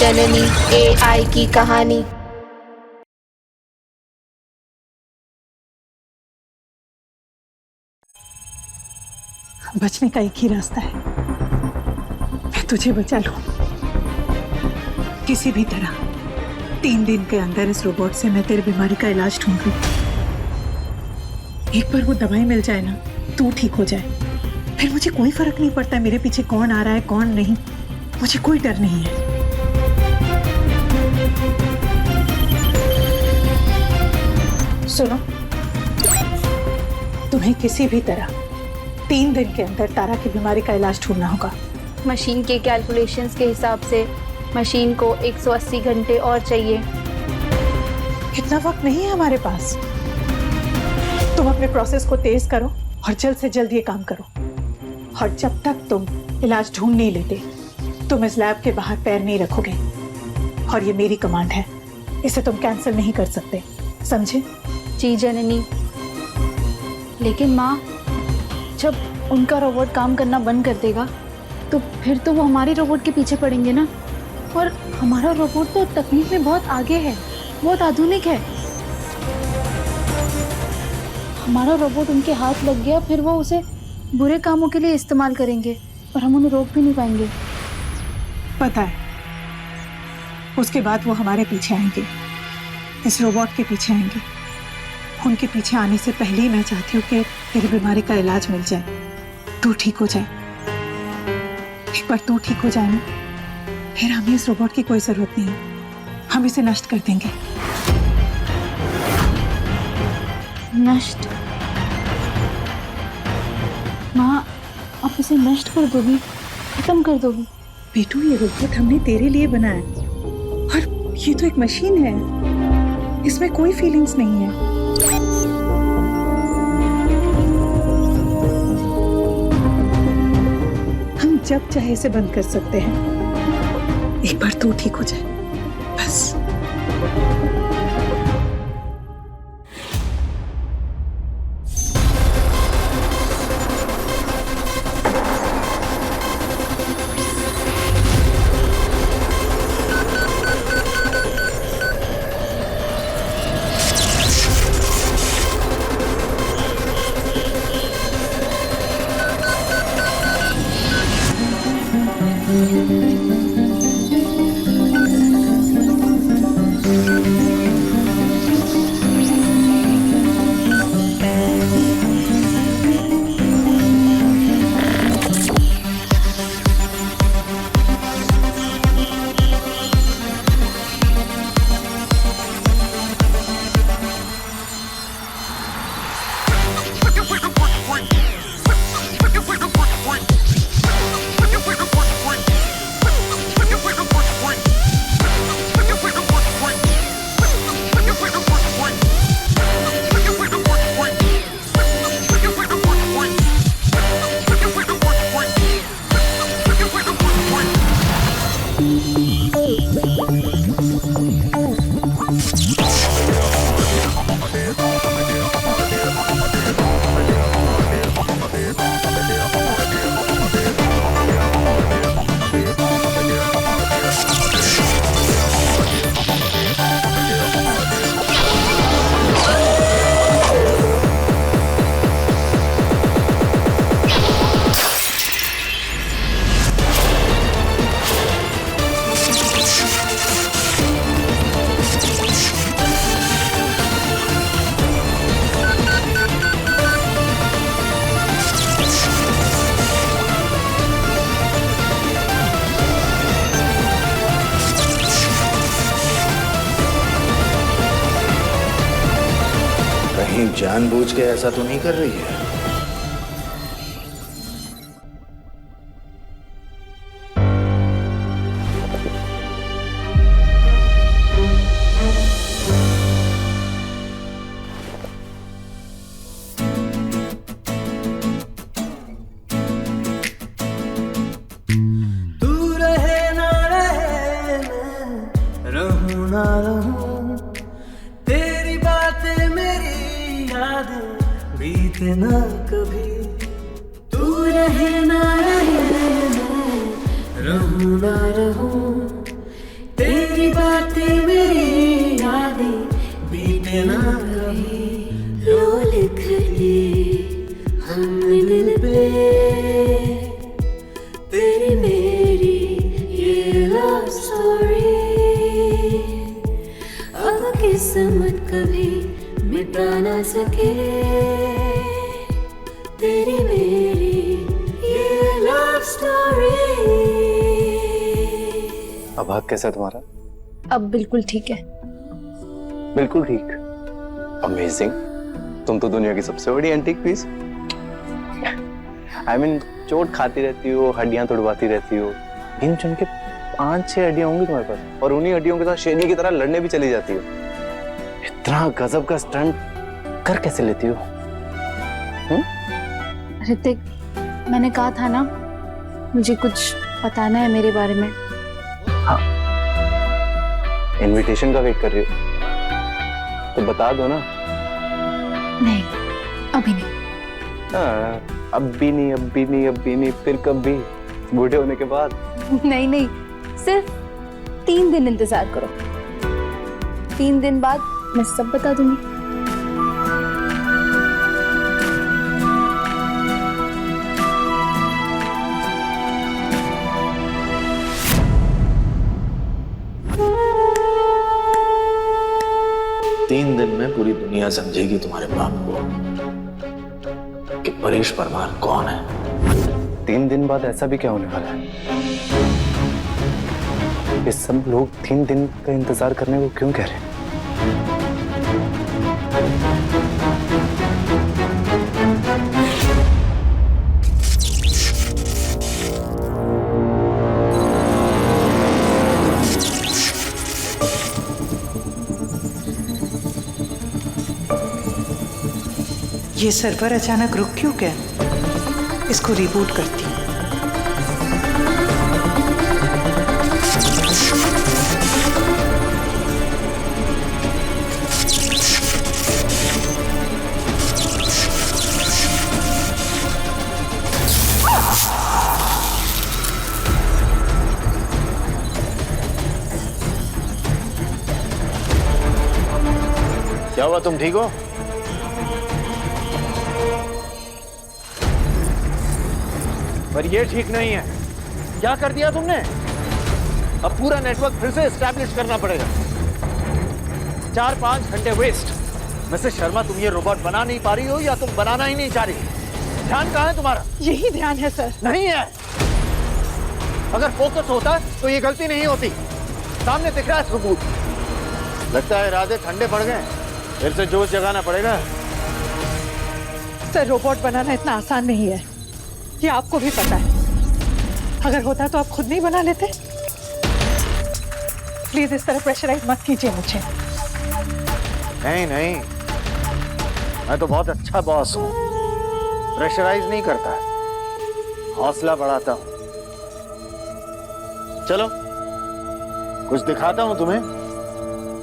जननी AI की कहानी। बचने का एक ही रास्ता है, मैं तुझे बचा लूं। किसी भी तरह 3 दिन के अंदर इस रोबोट से मैं तेरी बीमारी का इलाज ढूंढ लूं। एक बार वो दवाई मिल जाए ना, तू ठीक हो जाए, फिर मुझे कोई फर्क नहीं पड़ता है मेरे पीछे कौन आ रहा है कौन नहीं। मुझे कोई डर नहीं है। सुनो, तुम्हें किसी भी तरह 3 दिन के अंदर तारा की बीमारी का इलाज ढूंढना होगा। मशीन के कैलकुलेशंस के हिसाब से मशीन को 180 घंटे और चाहिए। इतना वक्त नहीं है हमारे पास। तुम अपने प्रोसेस को तेज करो और जल्द से जल्द ये काम करो। और जब तक तुम इलाज ढूंढ नहीं लेते, तुम इस लैब के बाहर पैर नहीं रखोगे। और ये मेरी कमांड है, इसे तुम कैंसिल नहीं कर सकते, समझे? जी जननी। लेकिन माँ, जब उनका रोबोट काम करना बंद कर देगा तो फिर तो वो हमारे रोबोट के पीछे पड़ेंगे ना। और हमारा रोबोट तो तकनीक में बहुत आगे है, बहुत आधुनिक है। हमारा रोबोट उनके हाथ लग गया, फिर वो उसे बुरे कामों के लिए इस्तेमाल करेंगे और हम उन्हें रोक भी नहीं पाएंगे। पता है, उसके बाद वो हमारे पीछे आएंगे, इस रोबोट के पीछे आएंगे। उनके पीछे आने से पहले ही मैं चाहती हूँ कि तेरी बीमारी का इलाज मिल जाए, तू ठीक हो जाए। एक बार तू ठीक हो जाए ना, फिर हमें इस रोबोट की कोई जरूरत नहीं है, हम इसे नष्ट कर देंगे। नष्ट? माँ, आप इसे नष्ट कर दोगी, खत्म कर दोगी? बेटू, ये रोबोट हमने तेरे लिए बनाया और ये तो एक मशीन है, इसमें कोई फीलिंग्स नहीं है। हम जब चाहे इसे बंद कर सकते हैं। एक बार तू ठीक हो जाए बस। कहीं जानबूझ के ऐसा तो नहीं कर रही है? तू रहे ना रहे, मैं रहूं ना रहूं, तेरी बातें मेरी यादें बीते ना कभी। तू रहे ना रहे, मैं रहूं ना रहूं, ना कभी लो लिख लिए हमने दिल पे तेरी मेरी ये लव स्टोरी। अब किस्मत कभी मिटा ना सके तेरी मेरी ये लव स्टोरी। अब हाथ कैसा है तुम्हारा? अब बिल्कुल ठीक है। बिल्कुल ठीक। अमेजिंग। तुम तो दुनिया की सबसे बड़ी एंटीक पीस। I mean, चोट खाती रहती हो, हड्डियां तुड़वाती रहती हो, गिन चुन के 5-6 हड्डियां होंगी तुम्हारे पास, और उन्हीं हड्डियों के साथ शेरनी की तरह लड़ने भी चली जाती हो। इतना गजब का स्टंट कर कैसे लेती हो? ऋतिक, मैंने कहा था ना, मुझे कुछ बताना है मेरे बारे में। हाँ, इनविटेशन का वेट कर रही हो तो बता दो ना। नहीं, अभी नहीं। हाँ, अब भी नहीं, अब भी नहीं, अब भी नहीं, फिर कब भी? बूढ़े होने के बाद? नहीं नहीं, सिर्फ 3 दिन इंतजार करो। 3 दिन बाद मैं सब बता दूंगी। तीन दिन में पूरी दुनिया समझेगी तुम्हारे बाप को कि परेश परमार कौन है। 3 दिन बाद ऐसा भी क्या होने वाला है? ये सब लोग 3 दिन का इंतजार करने को क्यों कह रहे हैं? ये सर्वर अचानक रुक क्यों गया? इसको रिबूट करती हूँ। क्या हुआ, तुम ठीक हो? पर ये ठीक नहीं है। क्या कर दिया तुमने? अब पूरा नेटवर्क फिर से एस्टैब्लिश करना पड़ेगा। 4-5 घंटे वेस्ट। मिसेस शर्मा, तुम ये रोबोट बना नहीं पा रही हो या तुम बनाना ही नहीं चाह रही? ध्यान कहाँ है तुम्हारा? यही ध्यान है सर। नहीं है। अगर फोकस होता तो ये गलती नहीं होती। सामने दिख रहा है सबूत। लगता है इरादे ठंडे पड़ गए। फिर से जोश जगाना पड़ेगा। सर, रोबोट बनाना इतना आसान नहीं है, ये आपको भी पता है। अगर होता तो आप खुद नहीं बना लेते। प्लीज इस तरह प्रेशराइज मत कीजिए मुझे। नहीं नहीं, मैं तो बहुत अच्छा बॉस हूँ। प्रेशराइज नहीं करता, हौसला बढ़ाता हूँ। चलो कुछ दिखाता हूँ तुम्हें,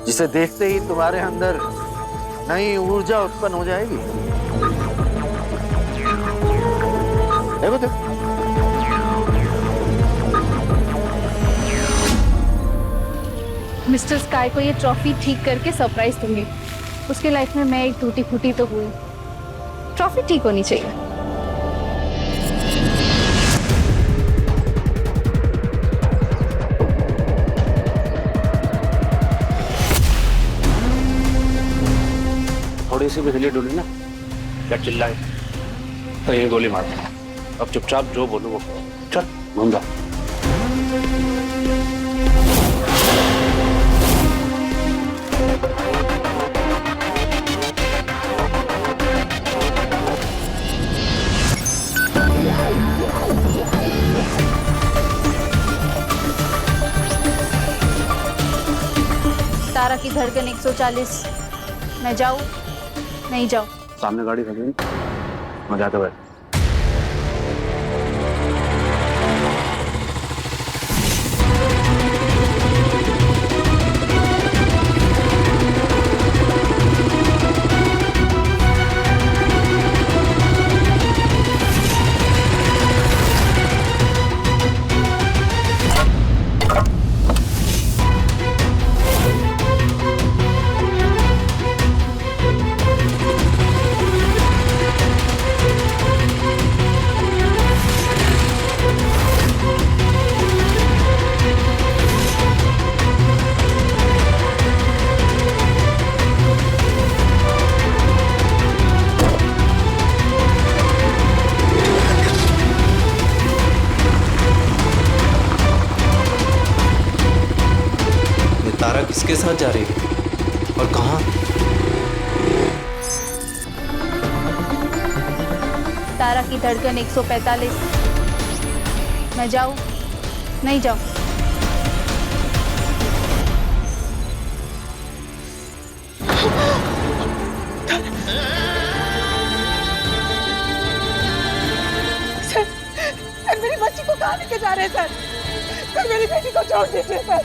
जिसे देखते ही तुम्हारे अंदर नई ऊर्जा उत्पन्न हो जाएगी। देखो देखो। मिस्टर स्काई को ये ट्रॉफी ठीक करके सरप्राइज दूंगी। उसके लाइफ में मैं एक टूटी फूटी तो हुई, ट्रॉफी ठीक होनी चाहिए। थोड़ी सी भी हिली डुली ना, क्या चिल्लाए तो ये गोली मार। अब चुपचाप जो बोलूं वो चल घूम। तारा की धड़कन 140। मैं जाऊं नहीं जाऊं? सामने गाड़ी खड़ी है, मैं जाते हुए। किसके साथ जा रही है और कहाँ? तारा की धड़कन 145। मैं जाऊँ? नहीं जाऊँ? सर मेरी बच्ची को कहाँ लेके जा रहे हैं सर मेरी बेटी को छोड़ दीजिए सर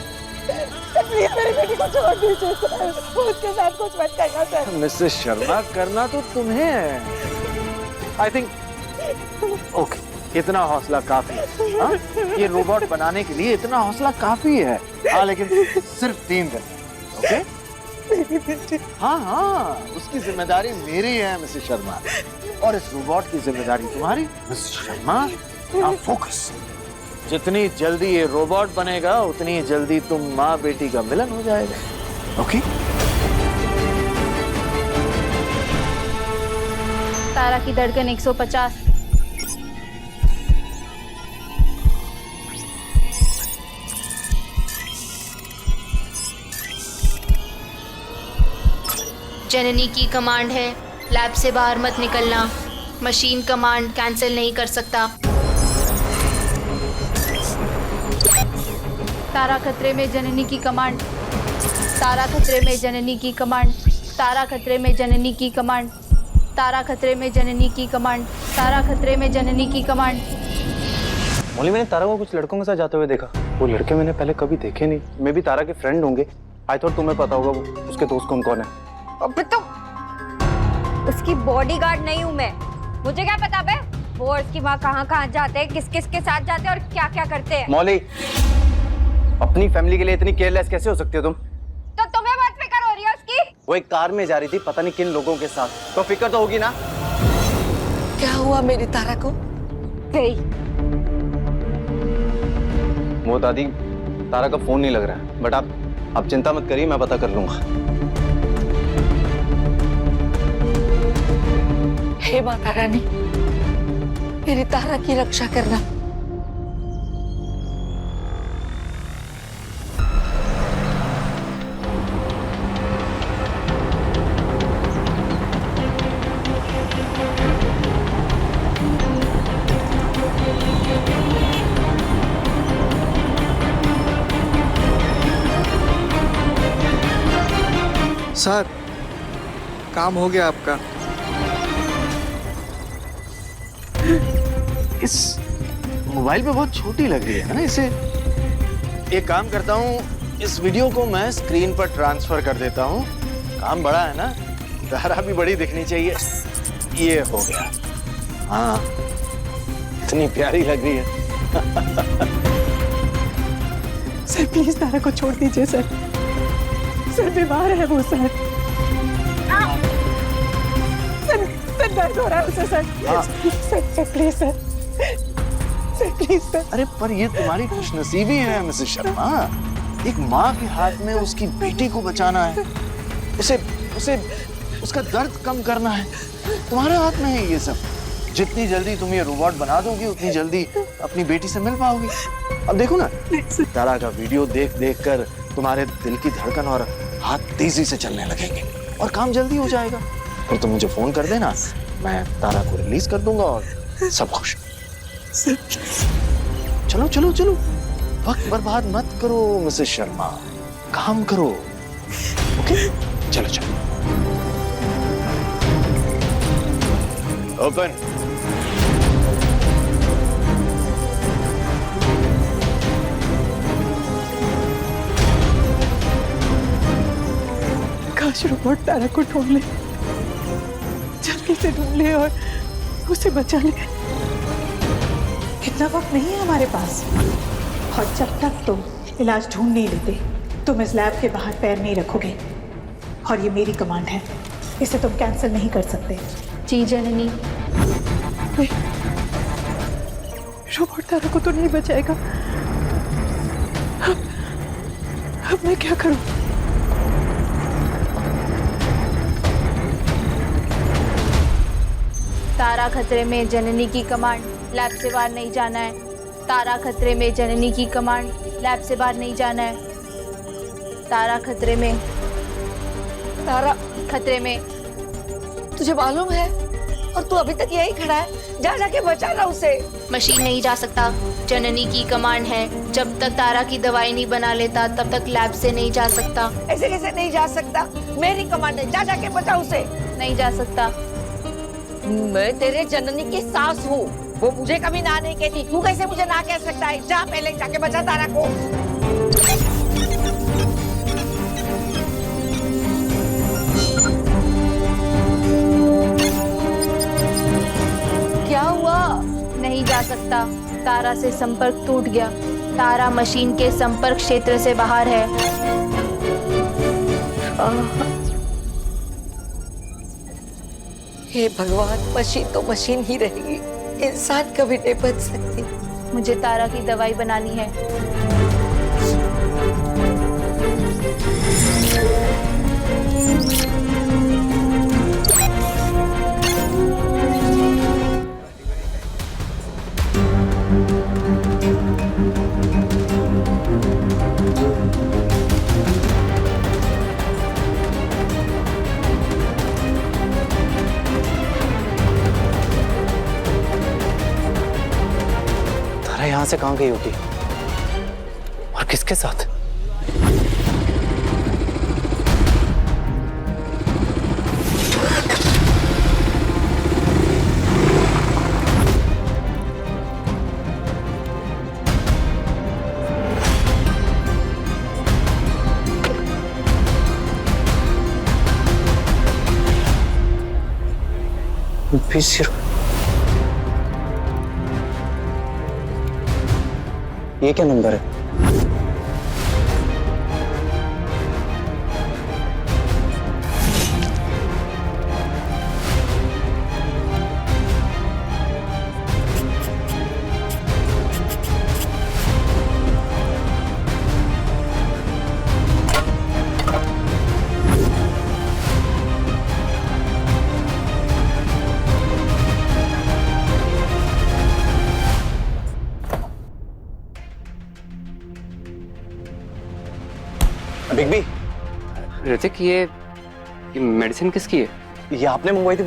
प्लीज मेरी बेटी को छोड़ दीजिए सर उसके साथ कुछ मत करना सर। मिसेस शर्मा, करना तो तुम्हें है। आई थिंक ओके, इतना हौसला काफी है। हाँ? ये रोबोट बनाने के लिए इतना हौसला काफी है। हाँ, लेकिन सिर्फ 3 दिन। ओके? हाँ हाँ, उसकी जिम्मेदारी मेरी है मिसेस शर्मा, और इस रोबोट की जिम्मेदारी तुम्हारी। मिसेस शर्मा, आप फोकस। जितनी जल्दी ये रोबोट बनेगा उतनी जल्दी तुम माँ बेटी का मिलन हो जाएगा। ओके? तारा की धड़कन 150। जननी की कमांड है, लैब से बाहर मत निकलना। मशीन कमांड कैंसिल नहीं कर सकता। तारा खतरे में, जननी की कमांड। तारा खतरे में, जननी की कमांड। तारा खतरे में, जननी की कमांड। तारा खतरे में, जननी की कमांड। तारा खतरे में, जननी की कमांड। मौली, मैंने तारा को कुछ लड़कों के साथ जाते हुए देखा। वो लड़के मैंने पहले कभी देखे नहीं। मे भी तारा के फ्रेंड होंगे। आई थॉट तुम्हें पता होगा वो उसके दोस्त कौन कौन है। अबे तो उसकी बॉडीगार्ड नहीं हूँ मैं, मुझे क्या पता बे वो और उसकी माँ कहाँ कहाँ जाते हैं, किस किस के साथ जाते हैं और क्या क्या करते हैं। मौली, अपनी फैमिली के लिए इतनी केयरलेस कैसे हो सकती हो तुम? तो तुम्हें बहुत फिक्र हो रही है उसकी? वो एक कार में जा रही थी, पता नहीं किन लोगों के साथ, तो फिक्र तो होगी ना। क्या हुआ मेरी तारा को? गई। वो दादी, तारा का फोन नहीं लग रहा है, बट आप चिंता मत करिए, मैं पता कर लूंगा। हे माता रानी, मेरी तारा की रक्षा करना। सर, काम हो गया आपका। इस मोबाइल पे बहुत छोटी लग रही है ना इसे। एक काम करता हूँ, इस वीडियो को मैं स्क्रीन पर ट्रांसफर कर देता हूँ। काम बड़ा है ना, तारा भी बड़ी दिखनी चाहिए। ये हो गया। हाँ, इतनी प्यारी लग रही है। सर प्लीज तारा को छोड़ दीजिए सर बीमार है वो सर दर्द हो रहा है उसे sir please sir please sir. अरे पर ये तुम्हारी खुशनसीबी है मिसेस शर्मा। एक माँ के हाथ में उसकी बेटी को बचाना है, उसे उसका दर्द कम करना है। तुम्हारे हाथ में है ये सब। जितनी जल्दी तुम ये रोबोट बना दोगी उतनी जल्दी अपनी बेटी से मिल पाओगी। अब देखो ना, तारा का वीडियो देख देख कर तुम्हारे दिल की धड़कन और हाथ तेजी से चलने लगेंगे और काम जल्दी हो जाएगा। और तुम मुझे फोन कर देना, मैं तारा को रिलीज कर दूंगा और सब खुश। चलो चलो चलो, वक्त बर्बाद मत करो मिसेस शर्मा, काम करो। ओके, चलो चलो। ओपन। काश रोबोट तारा को ढूंढ ले, जल्दी से ढूंढ ले और उसे बचा ले। इतना वक्त नहीं है हमारे पास, और जब तक तुम इलाज ढूंढ नहीं लेते तुम इस लैब के बाहर पैर नहीं रखोगे। और ये मेरी कमांड है, इसे तुम कैंसिल नहीं कर सकते। जी जननी। रोबोट तारा को तो नहीं बचाएगा। अब मैं क्या करूं? तारा खतरे में, जननी की कमांड, लैब से बाहर नहीं जाना है। तारा खतरे में, जननी की कमांड, लैब से बाहर नहीं जाना है। तारा खतरे में। तारा खतरे में। तुझे मालूम है? और तू अभी तक यही खड़ा है। जा जाके बचाना उसे। मशीन नहीं जा सकता, जननी की कमांड है। जब तक तारा की दवाई नहीं बना लेता तब तक लैब से नहीं जा सकता। ऐसे कैसे नहीं जा सकता? मेरी कमांड है, जा जाके बचा उसे। नहीं जा सकता। मैं तेरे जननी की सास हूँ, वो मुझे कभी ना नहीं कहती। तू कैसे मुझे ना कह सकता है? जा पहले जाके बचा तारा को। क्या हुआ? नहीं जा सकता, तारा से संपर्क टूट गया। तारा मशीन के संपर्क क्षेत्र से बाहर है। हे भगवान, मशीन तो मशीन ही रहेगी, इंसान कभी नहीं बच सकती। मुझे तारा की दवाई बनानी है। यहाँ से कहाँ गई होगी और किसके साथ? ये क्या नंबर है? Big B. ऋतिक, ये मेडिसिन किसकी है? ये आपने मंगवाई थी?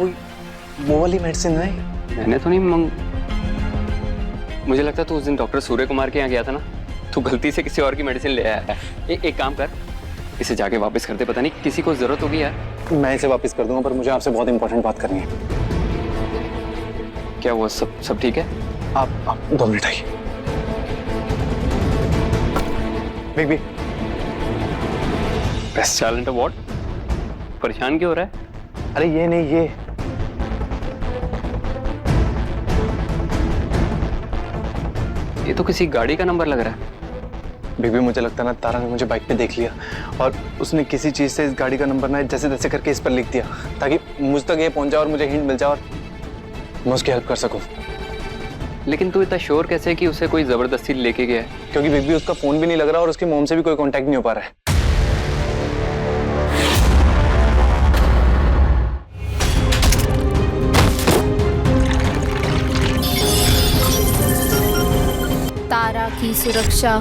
वो वाली मेडिसिन है? मैंने तो नहीं मुझे लगता तू उस दिन डॉक्टर सूर्य कुमार के यहाँ गया था ना, तू गलती से किसी और की मेडिसिन ले आया है। एक काम कर, इसे जाके वापस कर दे। पता नहीं किसी को जरूरत होगी यार। मैं इसे वापस कर दूंगा, पर मुझे आपसे बहुत इंपॉर्टेंट बात करनी है। क्या वो सब ठीक है? आप 2 मिनट आइए। Big B. Best talent award? परेशान क्यों हो रहा है? अरे ये नहीं, ये तो किसी गाड़ी का नंबर लग रहा है। बीबी, मुझे लगता है ना तारा ने मुझे बाइक पे देख लिया और उसने किसी चीज से इस गाड़ी का नंबर ना जैसे तैसे करके इस पर लिख दिया ताकि मुझ तक ये पहुंच जाए और मुझे हिंट मिल जाए और मैं उसकी हेल्प कर सकूं। लेकिन तू इतना श्योर कैसे कि उसे कोई जबरदस्ती लेके गया है? क्योंकि बीबी उसका फोन भी नहीं लग रहा और उसकी मॉम से भी कोई कांटेक्ट नहीं हो पा रहा है। तारा की सुरक्षा।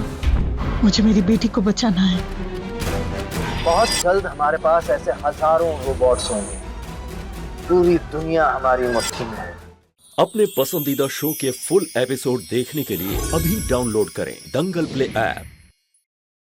मुझे मेरी बेटी को बचाना है। बहुत जल्द हमारे पास ऐसे हजारों रोबोट्स होंगे। पूरी दुनिया हमारी मुट्ठी में है। अपने पसंदीदा शो के फुल एपिसोड देखने के लिए अभी डाउनलोड करें दंगल प्ले ऐप।